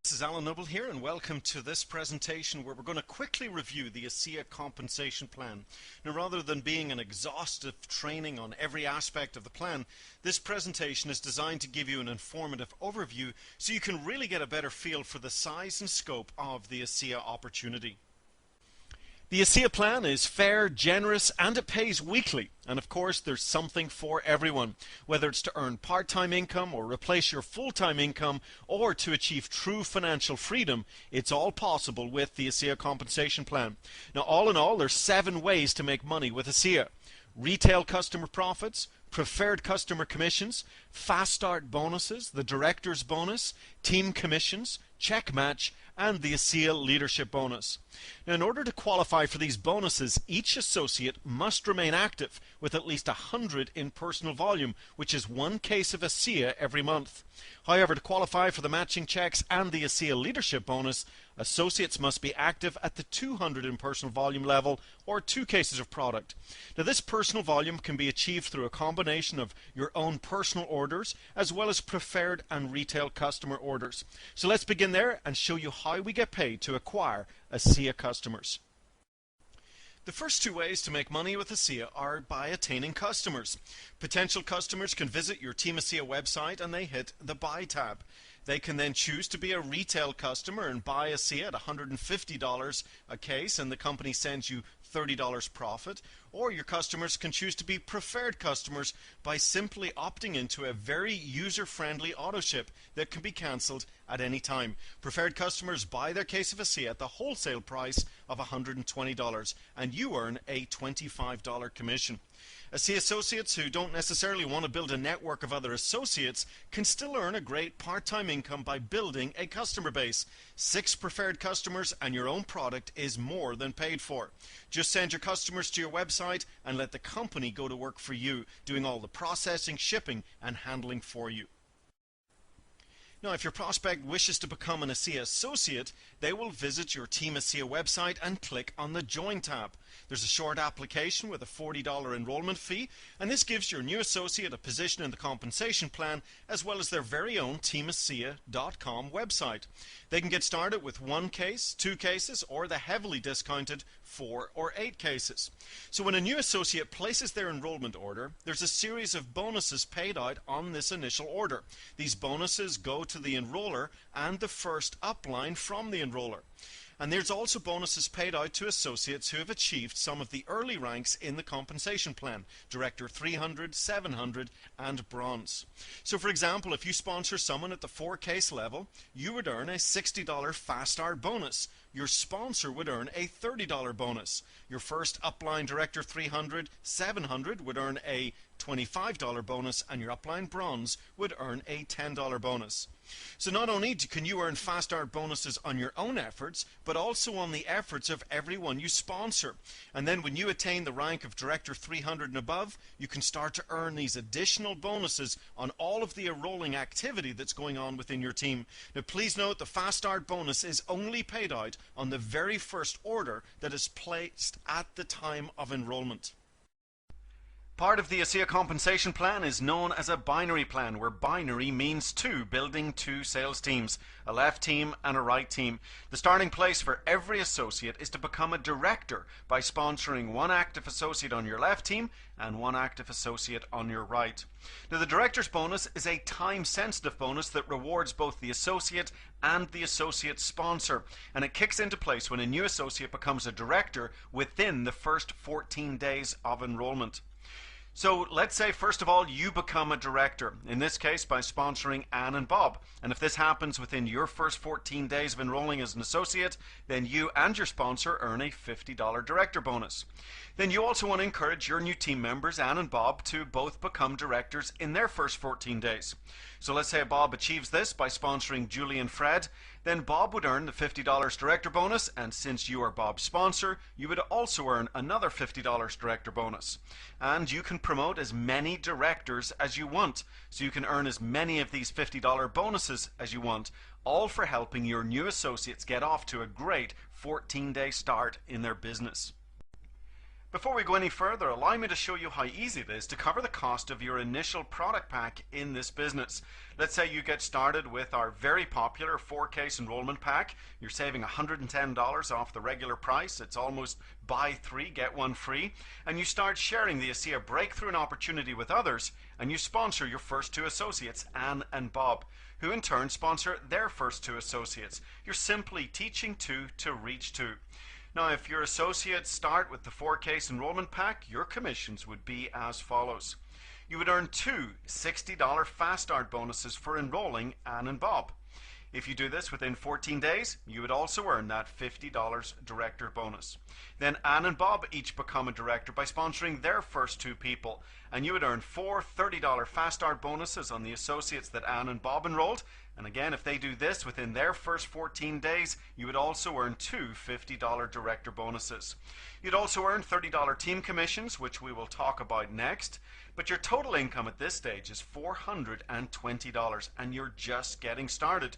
This is Alan Noble here, and welcome to this presentation where we're going to quickly review the ASEA compensation plan. Now, rather than being an exhaustive training on every aspect of the plan, this presentation is designed to give you an informative overview so you can really get a better feel for the size and scope of the ASEA opportunity. The ASEA plan is fair, generous, and it pays weekly. And of course, there's something for everyone. Whether it's to earn part-time income or replace your full-time income or to achieve true financial freedom, it's all possible with the ASEA compensation plan. Now, all in all, there's 7 ways to make money with ASEA. Retail customer profits, preferred customer commissions, fast start bonuses, the director's bonus, team commissions, check match, and the ASEA leadership bonus. Now, in order to qualify for these bonuses, each associate must remain active with at least 100 in personal volume, which is 1 case of ASEA every month. However, to qualify for the matching checks and the ASEA leadership bonus, associates must be active at the 200 in personal volume level or 2 cases of product. Now, this personal volume can be achieved through a combination of your own personal orders as well as preferred and retail customer orders. So let's begin there and show you how we get paid to acquire ASEA customers. The first 2 ways to make money with ASEA are by attaining customers. Potential customers can visit your Team ASEA website and they hit the Buy tab. They can then choose to be a retail customer and buy ASEA at $150 a case, and the company sends you $30 profit. Or your customers can choose to be preferred customers by simply opting into a very user-friendly auto ship that can be cancelled at any time. Preferred customers buy their case of ASEA at the wholesale price of $120, and you earn a $25 commission. ASEA associates who don't necessarily want to build a network of other associates can still earn a great part-time income by building a customer base. 6 preferred customers and your own product is more than paid for. Just send your customers to your website and let the company go to work for you, doing all the processing, shipping, and handling for you. Now, if your prospect wishes to become an ASEA associate, they will visit your Team ASEA website and click on the Join tab. There's a short application with a $40 enrollment fee, and this gives your new associate a position in the compensation plan as well as their very own teamasea.com website. They can get started with 1 case, 2 cases, or the heavily discounted 4 or 8 cases. So when a new associate places their enrollment order, there's a series of bonuses paid out on this initial order. These bonuses go to the enroller and the first upline from the enroller. And there's also bonuses paid out to associates who have achieved some of the early ranks in the compensation plan, Director 300, 700, and Bronze. So for example, if you sponsor someone at the 4 case level, you would earn a $60 Fast Start bonus. Your sponsor would earn a $30 bonus. Your first upline Director 300, 700 would earn a $25 bonus, and your upline Bronze would earn a $10 bonus. So not only can you earn Fast Start bonuses on your own efforts, but also on the efforts of everyone you sponsor. And then when you attain the rank of Director 300 and above, you can start to earn these additional bonuses on all of the enrolling activity that's going on within your team. Now please note the Fast Start bonus is only paid out on the very first order that is placed at the time of enrollment. Part of the ASEA compensation plan is known as a binary plan, where binary means 2, building 2 sales teams, a left team and a right team. The starting place for every associate is to become a director by sponsoring 1 active associate on your left team and 1 active associate on your right. Now, the director's bonus is a time-sensitive bonus that rewards both the associate and the associate sponsor, and it kicks into place when a new associate becomes a director within the first 14 days of enrollment. So let's say first of all you become a director, in this case by sponsoring Anne and Bob. And if this happens within your first 14 days of enrolling as an associate, then you and your sponsor earn a $50 director bonus. Then you also want to encourage your new team members, Anne and Bob, to both become directors in their first 14 days. So let's say Bob achieves this by sponsoring Julie and Fred, then Bob would earn the $50 director bonus, and since you are Bob's sponsor, you would also earn another $50 director bonus. And you can promote as many directors as you want, so you can earn as many of these $50 bonuses as you want, all for helping your new associates get off to a great 14-day start in their business. Before we go any further, allow me to show you how easy it is to cover the cost of your initial product pack in this business. Let's say you get started with our very popular 4-case enrollment pack. You're saving $110 off the regular price. It's almost buy 3, get 1 free. And you start sharing the ASEA breakthrough and opportunity with others, and you sponsor your first 2 associates, Anne and Bob, who in turn sponsor their first 2 associates. You're simply teaching 2 to reach 2. Now, if your associates start with the 4-case enrollment pack, your commissions would be as follows. You would earn 2 $60 Fast Start bonuses for enrolling Anne and Bob. If you do this within 14 days, you would also earn that $50 director bonus. Then Anne and Bob each become a director by sponsoring their first 2 people, and you would earn 4 $30 Fast Start bonuses on the associates that Anne and Bob enrolled. And again, if they do this within their first 14 days, you would also earn 2 $50 director bonuses. You'd also earn $30 team commissions, which we will talk about next. But your total income at this stage is $420, and you're just getting started.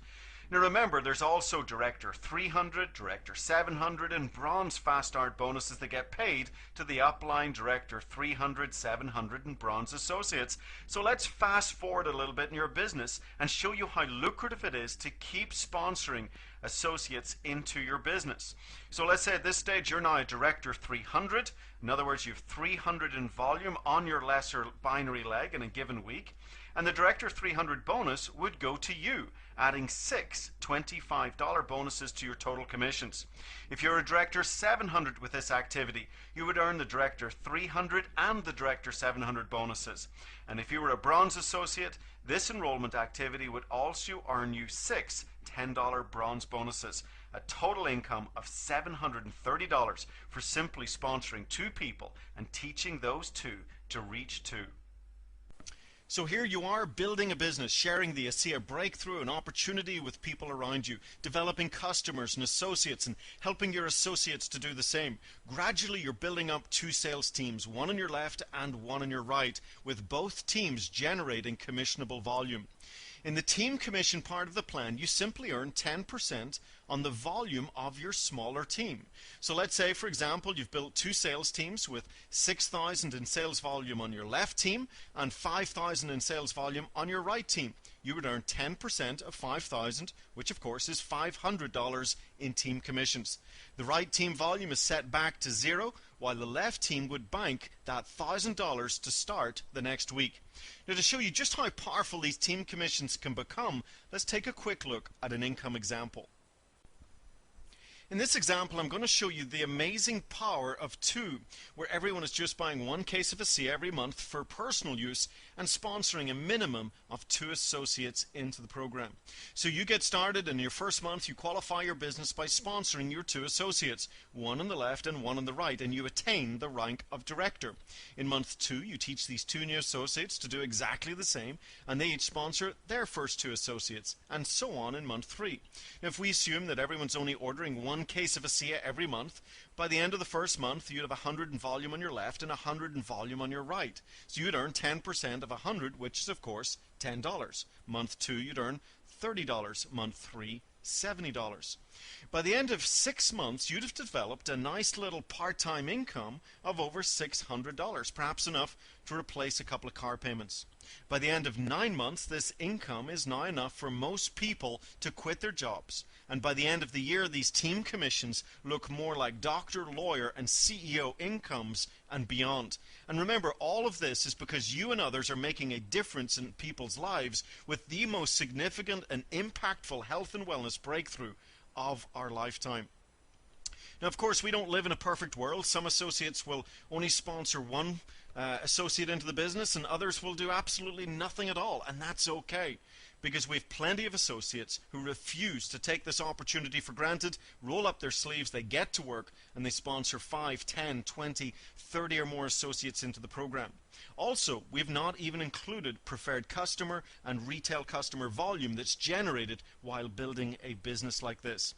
Now remember, there's also Director 300, Director 700, and Bronze Fast Start bonuses that get paid to the upline Director 300, 700, and Bronze associates. So let's fast forward a little bit in your business and show you how lucrative it is to keep sponsoring associates into your business. So let's say at this stage you're now a Director 300. In other words, you have 300 in volume on your lesser binary leg in a given week. And the Director 300 bonus would go to you, adding 6 $25 bonuses to your total commissions. If you're a Director 700 with this activity, you would earn the Director 300 and the Director 700 bonuses. And if you were a Bronze associate, this enrollment activity would also earn you 6 $10 Bronze bonuses, a total income of $730 for simply sponsoring 2 people and teaching those 2 to reach 2. So here you are building a business, sharing the ASEA breakthrough and opportunity with people around you, developing customers and associates and helping your associates to do the same. Gradually you're building up 2 sales teams, one on your left and one on your right, with both teams generating commissionable volume. In the team commission part of the plan, you simply earn 10% on the volume of your smaller team. So let's say, for example, you've built 2 sales teams with 6,000 in sales volume on your left team and 5,000 in sales volume on your right team. You would earn 10% of 5,000, which of course is $500 in team commissions. The right team volume is set back to 0, while the left team would bank that $1,000 to start the next week. Now, to show you just how powerful these team commissions can become, let's take a quick look at an income example. In this example, I'm going to show you the amazing power of 2, where everyone is just buying 1 case of ASEA every month for personal use and sponsoring a minimum of 2 associates into the program. So you get started, and in your first month you qualify your business by sponsoring your 2 associates, one on the left and one on the right, and you attain the rank of director. In month 2, you teach these 2 new associates to do exactly the same, and they each sponsor their first 2 associates, and so on in month 3. Now, if we assume that everyone's only ordering 1 case of ASEA every month, by the end of the first month you'd have 100 in volume on your left and 100 in volume on your right. So you'd earn 10% of 100, which is of course $10. Month 2 you'd earn $30. Month 3 $70. By the end of 6 months you'd have developed a nice little part-time income of over $600, perhaps enough to replace a couple of car payments. By the end of 9 months, this income is now enough for most people to quit their jobs. And by the end of the year, these team commissions look more like doctor, lawyer, and CEO incomes and beyond. And remember, all of this is because you and others are making a difference in people's lives with the most significant and impactful health and wellness breakthrough of our lifetime. Now, of course, we don't live in a perfect world. Some associates will only sponsor 1 associate into the business, and others will do absolutely nothing at all, and that's okay, because we have plenty of associates who refuse to take this opportunity for granted, roll up their sleeves, they get to work, and they sponsor 5, 10, 20, 30 or more associates into the program. Also, we've not even included preferred customer and retail customer volume that's generated while building a business like this.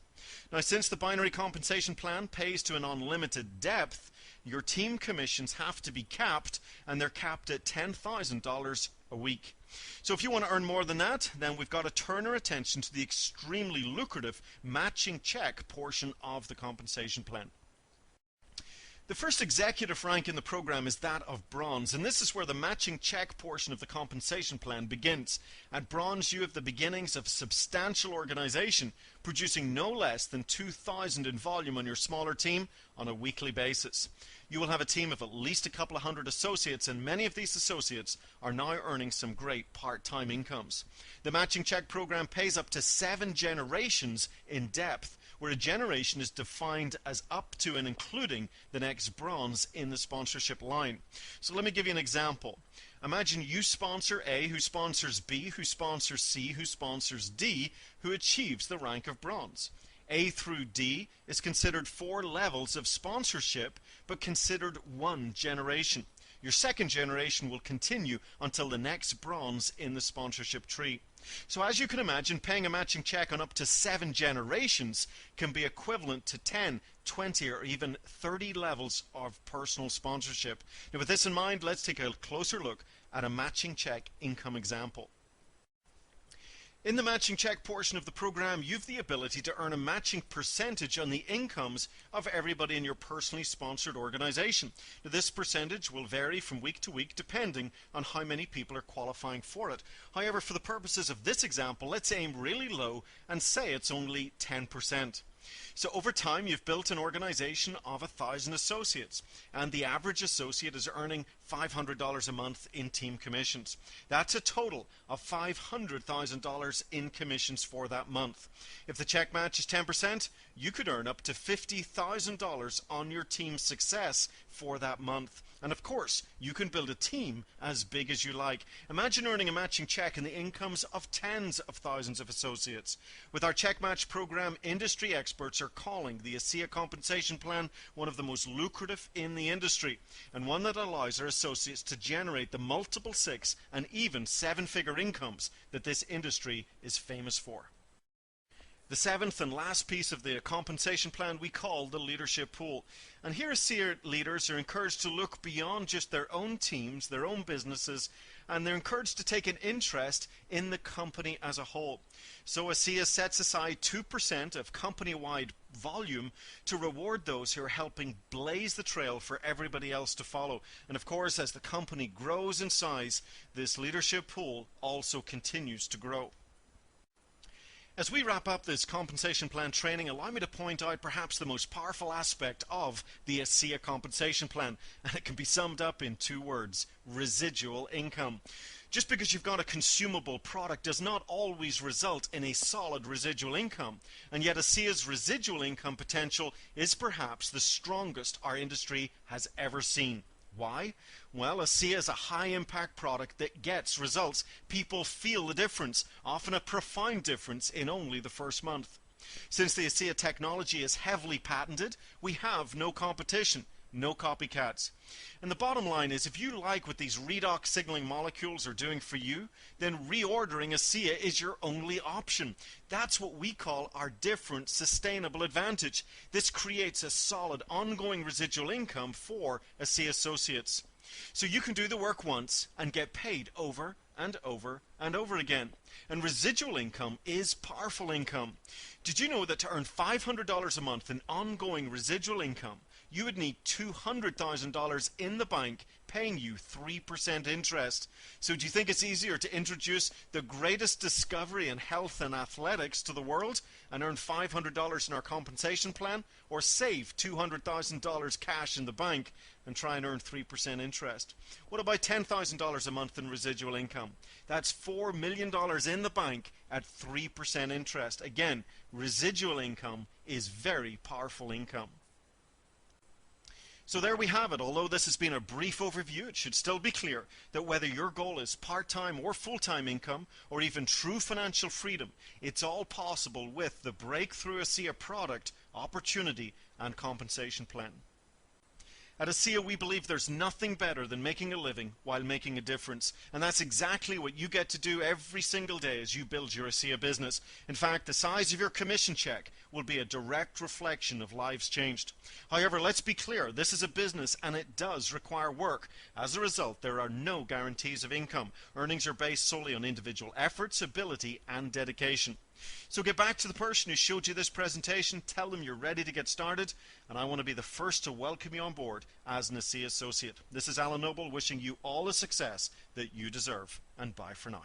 Now, since the binary compensation plan pays to an unlimited depth, your team commissions have to be capped, and they're capped at $10,000 a week. So if you want to earn more than that, then we've got to turn our attention to the extremely lucrative matching check portion of the compensation plan. The first executive rank in the program is that of bronze, and this is where the matching check portion of the compensation plan begins. At bronze, you have the beginnings of a substantial organization, producing no less than 2,000 in volume on your smaller team on a weekly basis. You will have a team of at least a couple of hundred associates, and many of these associates are now earning some great part-time incomes. The matching check program pays up to 7 generations in depth, where a generation is defined as up to and including the next bronze in the sponsorship line. So let me give you an example. Imagine you sponsor A, who sponsors B, who sponsors C, who sponsors D, who achieves the rank of bronze. A through D is considered 4 levels of sponsorship, but considered 1 generation. Your second generation will continue until the next bronze in the sponsorship tree. So as you can imagine, paying a matching check on up to 7 generations can be equivalent to 10, 20, or even 30 levels of personal sponsorship. Now with this in mind, let's take a closer look at a matching check income example. In the matching check portion of the program, you have the ability to earn a matching percentage on the incomes of everybody in your personally sponsored organization. Now, this percentage will vary from week to week depending on how many people are qualifying for it. However, for the purposes of this example, let's aim really low and say it's only 10%. So over time, you've built an organization of 1,000 associates, and the average associate is earning $500 a month in team commissions. That's a total of $500,000 in commissions for that month. If the check match is 10%, you could earn up to $50,000 on your team's success for that month. And of course, you can build a team as big as you like. Imagine earning a matching check in the incomes of tens of thousands of associates. With our check match program, industry experts are calling the ASEA compensation plan one of the most lucrative in the industry, and one that allows our associates to generate the multiple 6 and even 7-figure incomes that this industry is famous for. The 7th and last piece of the compensation plan we call the leadership pool. And here ASEA leaders are encouraged to look beyond just their own teams, their own businesses, and they're encouraged to take an interest in the company as a whole. So ASEA sets aside 2% of company-wide volume to reward those who are helping blaze the trail for everybody else to follow. And of course, as the company grows in size, this leadership pool also continues to grow. As we wrap up this compensation plan training, allow me to point out perhaps the most powerful aspect of the ASEA compensation plan, and it can be summed up in 2 words: residual income. Just because you've got a consumable product does not always result in a solid residual income, and yet ASEA's residual income potential is perhaps the strongest our industry has ever seen. Why? Well, ASEA is a high-impact product that gets results. People feel the difference, often a profound difference, in only the first month. Since the ASEA technology is heavily patented, we have no competition, no copycats. And the bottom line is, if you like what these redox signaling molecules are doing for you, then reordering ASEA is your only option. That's what we call our different sustainable advantage. This creates a solid ongoing residual income for ASEA associates. So you can do the work once and get paid over and over and over again. And residual income is powerful income. Did you know that to earn $500 a month in ongoing residual income, you would need $200,000 in the bank paying you 3% interest? So do you think it's easier to introduce the greatest discovery in health and athletics to the world and earn $500 in our compensation plan, or save $200,000 cash in the bank and try and earn 3% interest? What about $10,000 a month in residual income? That's $4 million in the bank at 3% interest. Again, residual income is very powerful income. So there we have it. Although this has been a brief overview, it should still be clear that whether your goal is part-time or full-time income, or even true financial freedom, it's all possible with the Breakthrough ASEA product, opportunity, and compensation plan. At ASEA, we believe there's nothing better than making a living while making a difference. And that's exactly what you get to do every single day as you build your ASEA business. In fact, the size of your commission check will be a direct reflection of lives changed. However, let's be clear, this is a business and it does require work. As a result, there are no guarantees of income. Earnings are based solely on individual efforts, ability, and dedication. So get back to the person who showed you this presentation, tell them you're ready to get started, and I want to be the first to welcome you on board as an ASEA Associate. This is Alan Noble wishing you all the success that you deserve, and bye for now.